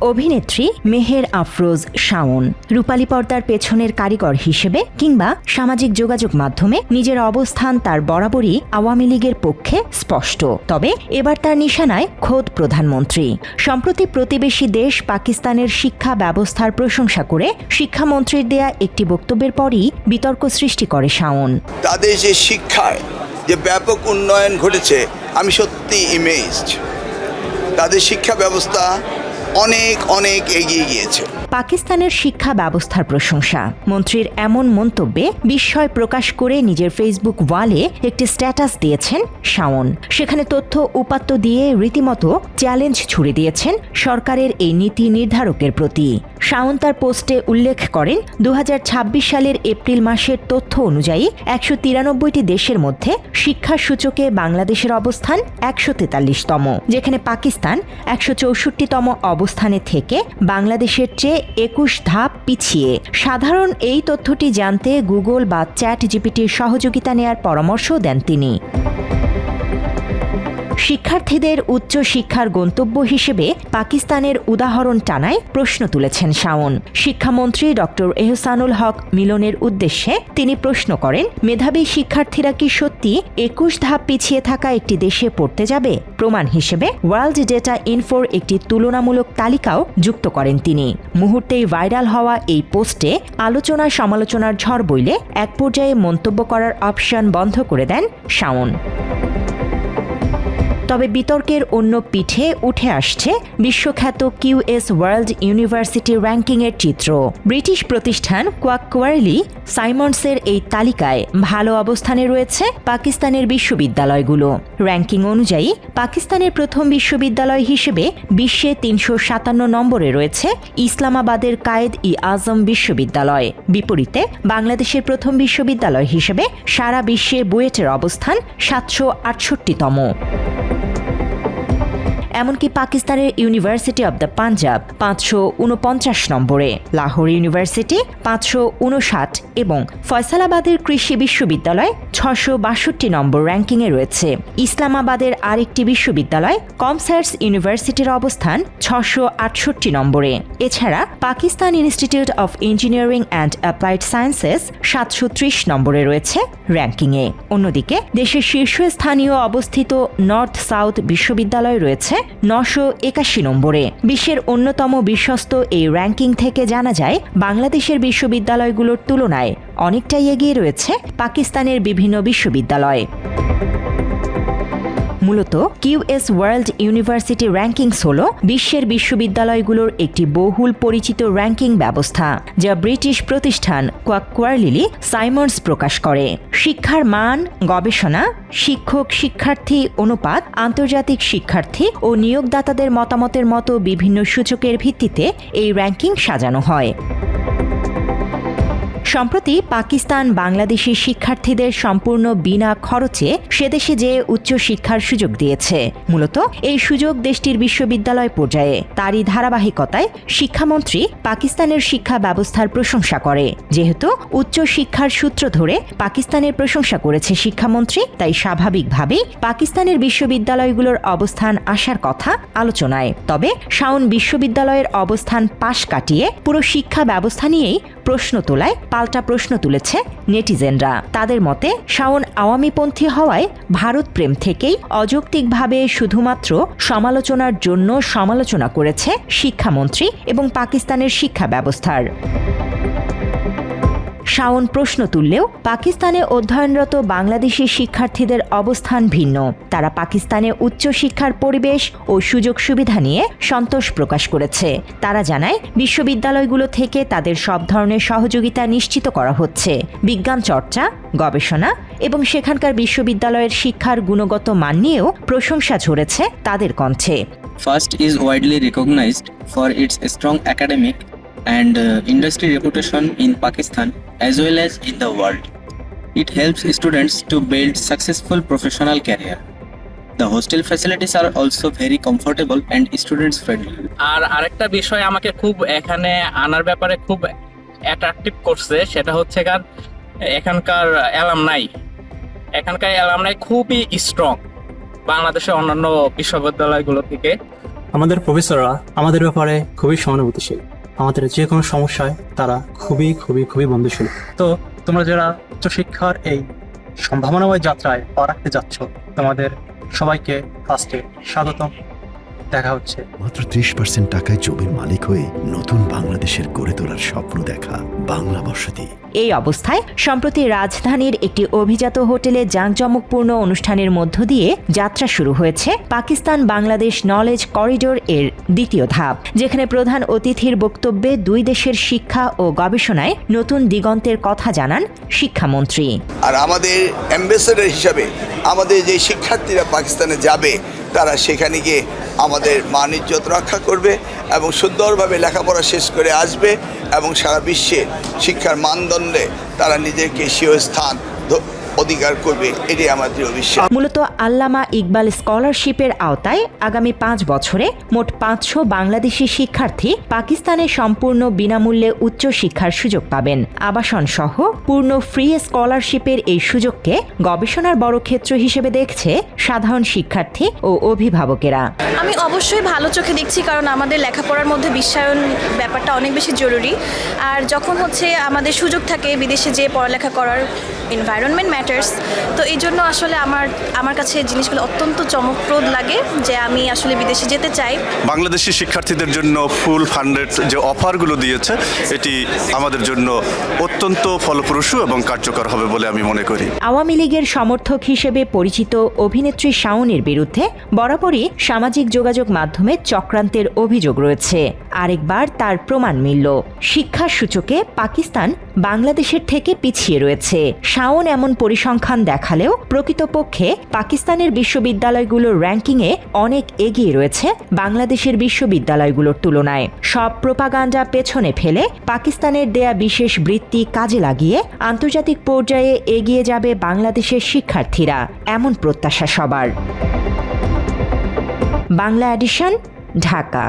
অভিনেত্রী মেহের আফরোজ শাওন রূপালী পর্দার পেছনের কারিগর হিসেবে কিংবা সামাজিক যোগাযোগ মাধ্যমে নিজের অবস্থান তার বরাবরই আওয়ামী লীগের পক্ষে স্পষ্ট। তবে এবার তার নিশানায় খোদ প্রধানমন্ত্রী। সম্প্রতি প্রতিবেশী দেশ পাকিস্তানের শিক্ষা ব্যবস্থার প্রশংসা করে শিক্ষামন্ত্রীর দেয়া একটি বক্তব্যের পরই বিতর্ক সৃষ্টি করে শাওন। তাদের যে শিক্ষায় যে ব্যাপক উন্নয়ন ঘটেছে, আমি সত্যি ইমেজড। তাদের শিক্ষা ব্যবস্থা অনেক অনেক এগিয়ে গিয়েছে। পাকিস্তানের শিক্ষা ব্যবস্থার প্রশংসা। মন্ত্রীর এমন মন্তব্যে বিস্ময় প্রকাশ করে নিজের ফেসবুক ওয়ালে একটি স্ট্যাটাস দিয়েছেন শাওন। সেখানে তথ্য উপাত্ত দিয়ে রীতিমতো চ্যালেঞ্জ ছুড়ে দিয়েছেন সরকারের এই নীতি নির্ধারকের প্রতি। শাওন তার পোস্টে উল্লেখ করেন ২০২৬ সালের এপ্রিল মাসের তথ্য অনুযায়ী ১৯৩টি দেশের মধ্যে শিক্ষা সূচকে বাংলাদেশের অবস্থান ১৪৩তম, যেখানে পাকিস্তান ১৬৪তম অবস্থানে থেকে বাংলাদেশের চেয়ে ২১ ধাপ পিছিয়ে। সাধারণ এই তথ্যটি জানতে গুগল বা চ্যাট জিপিটির সহযোগিতা নেয়ার পরামর্শও দেন তিনি। শিক্ষার্থীদের উচ্চ শিক্ষার গন্তব্য হিসেবে পাকিস্তানের উদাহরণ টানায় প্রশ্ন তুলেছেন শাওন। শিক্ষামন্ত্রী ডক্টর এহসানুল হক মিলনের উদ্দেশ্যে তিনি প্রশ্ন করেন, মেধাবী শিক্ষার্থীরা কি সত্যি ২১ ধাপ পিছিয়ে থাকা একটি দেশে পড়তে যাবে? প্রমাণ হিসেবে ওয়ার্ল্ড ডেটা ইনফোর একটি তুলনামূলক তালিকাও যুক্ত করেন তিনি। মুহূর্তেই ভাইরাল হওয়া এই পোস্টে আলোচনা সমালোচনার ঝড় বইলে এক পর্যায়ে মন্তব্য করার অপশন বন্ধ করে দেন শাওন। তবে বিতর্কের অন্য পিঠে উঠে আসছে বিশ্বখ্যাত কিউএস ওয়ার্ল্ড ইউনিভার্সিটি র্যাঙ্কিংয়ের চিত্র। ব্রিটিশ প্রতিষ্ঠান কোয়ার্লি সাইমন্ডসের এই তালিকায় ভালো অবস্থানে রয়েছে পাকিস্তানের বিশ্ববিদ্যালয়গুলো। র্যাঙ্কিং অনুযায়ী পাকিস্তানের প্রথম বিশ্ববিদ্যালয় হিসেবে বিশ্বে ৩৫৭ নম্বরে রয়েছে ইসলামাবাদের কায়েদ-ই-আজম বিশ্ববিদ্যালয়। বিপরীতে বাংলাদেশের প্রথম বিশ্ববিদ্যালয় হিসেবে সারা বিশ্বে বুয়েটের অবস্থান ৭৬৮তম। এমনকি পাকিস্তানের ইউনিভার্সিটি অব দ্য পাঞ্জাব ৫৪৯ নম্বরে, লাহোর ইউনিভার্সিটি ৫৫৯ এবং ফয়সালাবাদের কৃষি বিশ্ববিদ্যালয় ৬৬২ নম্বর র্যাঙ্কিংয়ে রয়েছে। ইসলামাবাদের আরেকটি বিশ্ববিদ্যালয় কমসার্স ইউনিভার্সিটির অবস্থান ৬৬৮ নম্বরে। এছাড়া Pakistan institute of engineering and applied sciences ৭৩০ নম্বরে রয়েছে র্যাঙ্কিংয়ে। অন্যদিকে দেশের শীর্ষস্থানীয় অবস্থিত নর্থ সাউথ বিশ্ববিদ্যালয় রয়েছে ৯৮১ নম্বরে। বিশ্বের অন্যতম বিশ্বস্ত এই র্যাঙ্কিং থেকে জানা যায় বাংলাদেশের বিশ্ববিদ্যালয়গুলোর তুলনায় অনেকটাই এগিয়ে রয়েছে পাকিস্তানের বিভিন্ন বিশ্ববিদ্যালয়। মূলত কিউএস ওয়ার্ল্ড ইউনিভার্সিটি র্যাঙ্কিংস হল বিশ্বের বিশ্ববিদ্যালয়গুলোর একটি বহুল পরিচিত র্যাঙ্কিং ব্যবস্থা, যা ব্রিটিশ প্রতিষ্ঠান কোয়ার্লি সাইমন্ডস প্রকাশ করে। শিক্ষার মান, গবেষণা, শিক্ষক শিক্ষার্থী অনুপাত, আন্তর্জাতিক শিক্ষার্থী ও নিয়োগদাতাদের মতামতের মতো বিভিন্ন সূচকের ভিত্তিতে এই র্যাঙ্কিং সাজানো হয়। সম্প্রতি পাকিস্তান বাংলাদেশি শিক্ষার্থীদের সম্পূর্ণ বিনা খরচে সেদেশে যেয়ে উচ্চশিক্ষার সুযোগ দিয়েছে। মূলত এই সুযোগ দেশটির বিশ্ববিদ্যালয় পর্যায়ে। তারই ধারাবাহিকতায় শিক্ষামন্ত্রী পাকিস্তানের শিক্ষা ব্যবস্থার প্রশংসা করে। যেহেতু উচ্চশিক্ষার সূত্র ধরে পাকিস্তানের প্রশংসা করেছে শিক্ষামন্ত্রী, তাই স্বাভাবিকভাবেই পাকিস্তানের বিশ্ববিদ্যালয়গুলোর অবস্থান আসার কথা আলোচনায়। তবে শাওন বিশ্ববিদ্যালয়ের অবস্থান পাশ কাটিয়ে পুরো শিক্ষা ব্যবস্থা নিয়েই প্রশ্ন তোলায় পাল্টা প্রশ্ন তুলেছে নেটিজেনরা। তাদের মতে শাওন আওয়ামীপন্থী হওয়ায় ভারত প্রেম থেকেই অযৌক্তিকভাবে শুধুমাত্র সমালোচনার জন্য সমালোচনা করেছে শিক্ষামন্ত্রী এবং পাকিস্তানের শিক্ষা ব্যবস্থার। শাওন প্রশ্ন তুললেও পাকিস্তানে অধ্যয়নরত বাংলাদেশি শিক্ষার্থীদের অবস্থান ভিন্ন। তারা পাকিস্তানে উচ্চশিক্ষার পরিবেশ ও সুযোগ সুবিধা নিয়ে সন্তোষ প্রকাশ করেছে। তারা জানায় বিশ্ববিদ্যালয়গুলো থেকে তাদের সব ধরনের সহযোগিতা নিশ্চিত করা হচ্ছে। বিজ্ঞান চর্চা, গবেষণা এবং সেখানকার বিশ্ববিদ্যালয়ের শিক্ষার গুণগত মান নিয়েও প্রশংসা ঝরেছে তাদের কণ্ঠে। First is widely recognized for its strong academic and industry reputation in Pakistan as well as in the world. It helps students to build successful professional career. The hostel facilities are also very comfortable and students friendly. আর আরেকটা বিষয় আমাকে খুব এখানে আনার ব্যাপারে খুব attractive করছে, সেটা হচ্ছে এখানকার অ্যালামনাই খুবই স্ট্রং বাংলাদেশের অন্যান্য বিশ্ববিদ্যালয়গুলো থেকে। আমাদের প্রফেসররা আমাদের ব্যাপারে খুবই সহানুভূতিশীল। আমাদের যে কোনো সমস্যায় তারা খুবই খুবই খুবই বন্ধুশীল। তো তোমরা যারা উচ্চশিক্ষার এই সম্ভাবনাময় যাত্রায় পা রাখতে যাচ্ছ, তোমাদের সবাইকে ফার্স্টে স্বাগতম। দেখা হচ্ছে। মাত্র 30% টাকায় জমির মালিক হয়ে নতুন বাংলাদেশের গড়ে তোলার স্বপ্ন দেখা বাংলা বসতি। এই অবস্থায় সম্প্রতি রাজধানীর একটি অভিজাত হোটেলে জাঁকজমকপূর্ণ অনুষ্ঠানের মধ্য দিয়ে যাত্রা শুরু হয়েছে পাকিস্তান বাংলাদেশ নলেজ করিডোর এর দ্বিতীয় ধাপ, যেখানে প্রধান অতিথির বক্তব্যে দুই দেশের শিক্ষা ও গবেষণায় নতুন দিগন্তের কথা জানান শিক্ষামন্ত্রী। আর আমাদের অ্যাম্বাসেডর হিসাবে আমাদের যে শিক্ষার্থীরা পাকিস্তানে যাবে, তারা সেখানে গিয়ে আমাদের মান ইজ্জত রক্ষা করবে এবং সুন্দরভাবে লেখাপড়া শেষ করে আসবে এবং সারা বিশ্বে শিক্ষার মানদণ্ডে তারা নিজেকে স্বীয় স্থান অধিকার করবে, এটাই আমার দৃঢ় বিশ্বাস। মূলত আল্লামা ইকবাল স্কলারশিপের আওতায় আগামী 5 বছরে মোট 500 বাংলাদেশি শিক্ষার্থী পাকিস্তানে সম্পূর্ণ বিনামূল্যে উচ্চ শিক্ষার সুযোগ পাবেন। আবাসন সহ পূর্ণ ফ্রি স্কলারশিপের এই সুযোগকে গবেষণার বড় ক্ষেত্র হিসেবে দেখছে সাধারণ শিক্ষার্থী ও অভিভাবকেরা। আমি অবশ্যই ভালো চোখে দেখছি, কারণ আমাদের লেখাপড়ার মধ্যে বিশ্বায়ন ব্যাপারটা অনেক বেশি জরুরি। আর যখন আমাদের সুযোগ থাকে বিদেশে যে পড়ালেখা করার, এনভায়রনমেন্ট ম্যাটার্স, তো এই জন্য আসলে আমার কাছে জিনিসগুলো অত্যন্ত চমকপ্রদ লাগে যে আমি আসলে বিদেশে যেতে চাই। বাংলাদেশি শিক্ষার্থীদের জন্য ফুল ফান্ডেড যে অফারগুলো দিয়েছে, এটি আমাদের জন্য অত্যন্ত ফলপ্রসূ এবং কার্যকর হবে বলে আমি মনে করি। আওয়ামী লীগের সমর্থক হিসেবে পরিচিত অভিনেত্রী শাওনের বিরুদ্ধে বরাবরই সামাজিক যোগাযোগ মাধ্যমে চক্রান্তের অভিযোগ রয়েছে। আরেকবার তার প্রমাণ মিলল। শিক্ষার সূচকে পাকিস্তান বাংলাদেশের থেকে পিছিয়ে রয়েছে। শাওন এমন পরিসংখ্যান দেখালেও প্রকৃতপক্ষে পাকিস্তানের বিশ্ববিদ্যালয়গুলোর র্যাঙ্কিংয়ে অনেক এগিয়ে রয়েছে বাংলাদেশের বিশ্ববিদ্যালয়গুলোর তুলনায়। সব প্রোপাগান্ডা পেছনে ফেলে পাকিস্তানের দেয়া বিশেষ বৃত্তি কাজে লাগিয়ে আন্তর্জাতিক পর্যায়ে এগিয়ে যাবে বাংলাদেশের শিক্ষার্থীরা, এমন প্রত্যাশা সবার। বাংলা এডিশন, ঢাকা।